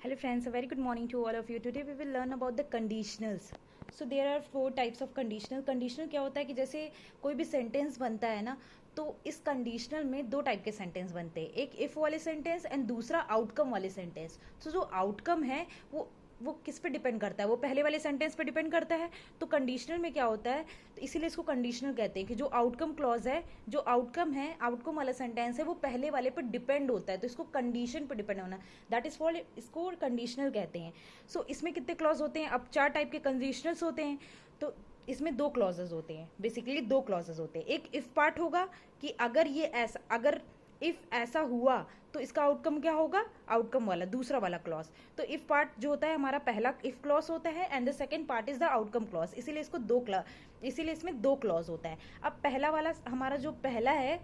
Hello friends, a very good morning to all of you. Today we will learn about the conditionals. So there are four types of conditional. Conditional क्या होता है कि जैसे कोई भी sentence बनता है ना, तो इस कंडीशनल में दो टाइप के सेंटेंस बनते हैं, एक इफ वाले सेंटेंस एंड दूसरा आउटकम वाले सेंटेंस. तो जो आउटकम है वो किस पे डिपेंड करता है, वो पहले वाले सेंटेंस पे डिपेंड करता है. तो कंडीशनल में क्या होता है, तो इसीलिए इसको कंडीशनल कहते हैं कि जो आउटकम क्लॉज है, जो आउटकम है, आउटकम वाला सेंटेंस है, वो पहले वाले पे डिपेंड होता है, तो इसको कंडीशन पे डिपेंड होना, दैट इज फॉर इसको कंडीशनल कहते हैं. सो इसमें कितने क्लॉज होते हैं, अब चार टाइप के कंडीशनल्स होते हैं. तो इसमें दो क्लॉजेज होते हैं, बेसिकली दो क्लॉजेज होते हैं. एक इफ पार्ट होगा कि अगर ये ऐसा, अगर इफ ऐसा हुआ तो इसका आउटकम क्या होगा, आउटकम वाला दूसरा वाला क्लॉज. तो इफ पार्ट जो होता है हमारा पहला इफ क्लॉज होता है and the second part is the outcome clause. इसीलिए इसको इसीलिए इसमें दो क्लॉज होता है. अब पहला वाला हमारा जो पहला है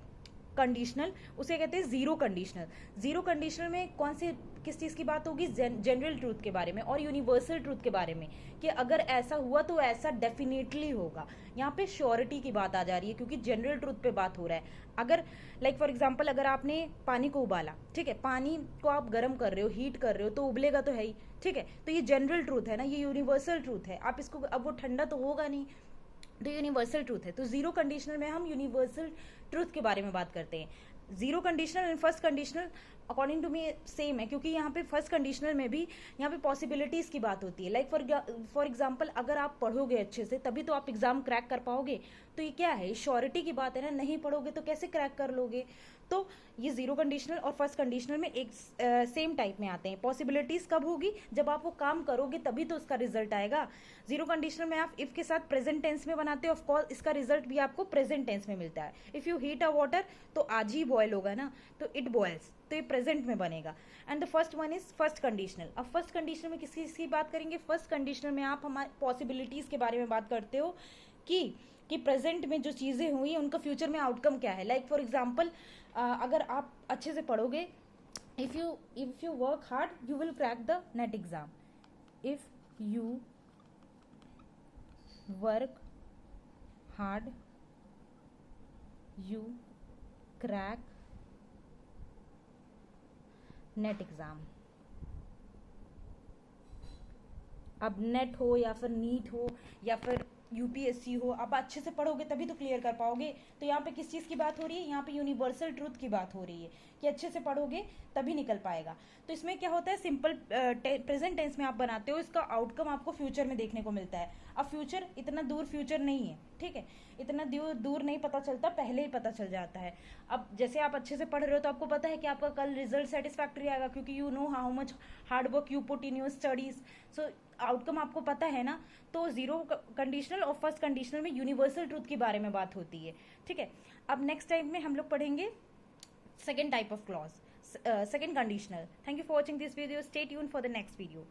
कंडीशनल, उसे कहते हैं जीरो कंडीशनल. जीरो कंडीशनल में कौन से किस चीज़ की बात होगी, जनरल ट्रूथ के बारे में और यूनिवर्सल ट्रूथ के बारे में, कि अगर ऐसा हुआ तो ऐसा डेफिनेटली होगा. यहाँ पे श्योरिटी की बात आ जा रही है क्योंकि जनरल ट्रूथ पे बात हो रहा है. अगर लाइक फॉर एग्जांपल अगर आपने पानी को उबाला, ठीक है, पानी को आप गर्म कर रहे हो, हीट कर रहे हो, तो उबलेगा तो है ही, ठीक है. तो ये जनरल ट्रूथ है ना, ये यूनिवर्सल ट्रूथ है. आप इसको, अब वो ठंडा तो होगा नहीं, तो यूनिवर्सल ट्रूथ है. तो जीरो कंडीशनल में हम यूनिवर्सल ट्रूथ के बारे में बात करते हैं. Zero conditional and first conditional according to me same है, क्योंकि यहाँ पे फर्स्ट कंडीशनल में भी यहाँ पे पॉसिबिलिटीज की बात होती है. लाइक फॉर एग्जांपल अगर आप पढ़ोगे अच्छे से तभी तो आप एग्जाम क्रैक कर पाओगे. तो ये क्या है, श्योरिटी की बात है ना, नहीं पढ़ोगे तो कैसे क्रैक कर लोगे. तो ये जीरो कंडीशनल और फर्स्ट कंडीशनल में एक सेम टाइप में आते हैं. पॉसिबिलिटीज कब होगी, जब आप वो काम करोगे तभी तो उसका रिजल्ट आएगा. जीरो कंडीशनल में आप इफ के साथ प्रेजेंट टेंस में बनाते हो, ऑफकोर्स इसका रिजल्ट भी आपको प्रेजेंट टेंस में मिलता है. If you heat a water तो आज ही बॉयल होगा ना, तो इट बॉयल्स, तो ये प्रेजेंट में बनेगा. And the first one is first conditional. अब फर्स्ट कंडीशनल में किसकी बात करेंगे, फर्स्ट कंडीशनल में आप हमारे पॉसिबिलिटीज के बारे में बात करते हो कि प्रेजेंट में जो चीज़ें हुई उनका फ्यूचर में आउटकम क्या है. लाइक फॉर एग्जाम्पल अगर आप अच्छे से पढ़ोगे, if you work hard you will crack the net exam. If you work hard you crack net exam. अब नेट हो या फिर नीट हो या फिर यूपीएससी हो, आप अच्छे से पढ़ोगे तभी तो क्लियर कर पाओगे. तो यहाँ पे किस चीज़ की बात हो रही है, यहाँ पे यूनिवर्सल ट्रूथ की बात हो रही है कि अच्छे से पढ़ोगे तभी निकल पाएगा. तो इसमें क्या होता है, सिंपल प्रेजेंट टेंस में आप बनाते हो, इसका आउटकम आपको फ्यूचर में देखने को मिलता है. अब फ्यूचर इतना दूर फ्यूचर नहीं है, ठीक है, इतना दूर नहीं पता चलता, पहले ही पता चल जाता है. अब जैसे आप अच्छे से पढ़ रहे हो तो आपको पता है कि आपका कल रिजल्ट सेटिस्फैक्ट्री आएगा, क्योंकि you know how much hard work you put in your studies. So outcome आपको पता है ना. तो जीरो कंडीशनल और फर्स्ट कंडीशनल में यूनिवर्सल ट्रूथ के बारे में बात होती है, ठीक है. अब नेक्स्ट टाइम में हम लोग पढ़ेंगे second type of clause, second conditional. Thank you for watching this video. Stay tuned for the next video.